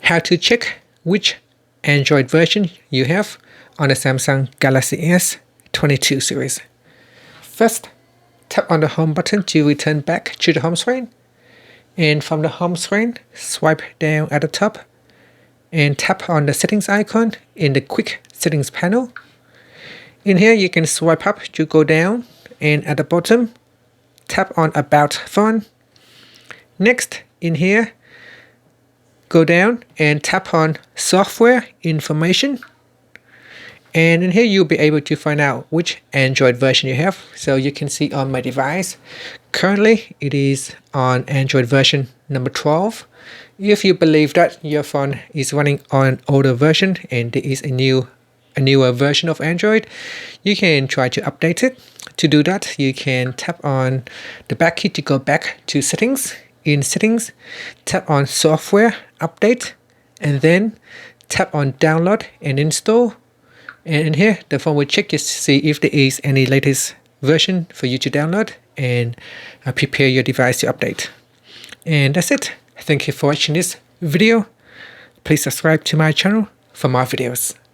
how to check which Android version you have on the Samsung Galaxy S22 series. First, tap on the home button to return back to the home screen. And from the home screen, swipe down at the top and tap on the settings icon in the quick settings panel. In here, you can swipe up to go down, and at the bottom, tap on About Phone. Next, in here, go down and tap on Software Information. And in here, you'll be able to find out which Android version you have. So you can see on my device, currently it is on Android version number 12. If you believe that your phone is running on an older version and there is a newer version of Android, you can try to update it. To do that, you can tap on the back key to go back to Settings. In Settings, tap on Software Update, and then tap on Download and Install. And in here, the phone will check to see if there is any latest version for you to download and prepare your device to update. And that's it. Thank you for watching this video. Please subscribe to my channel for more videos.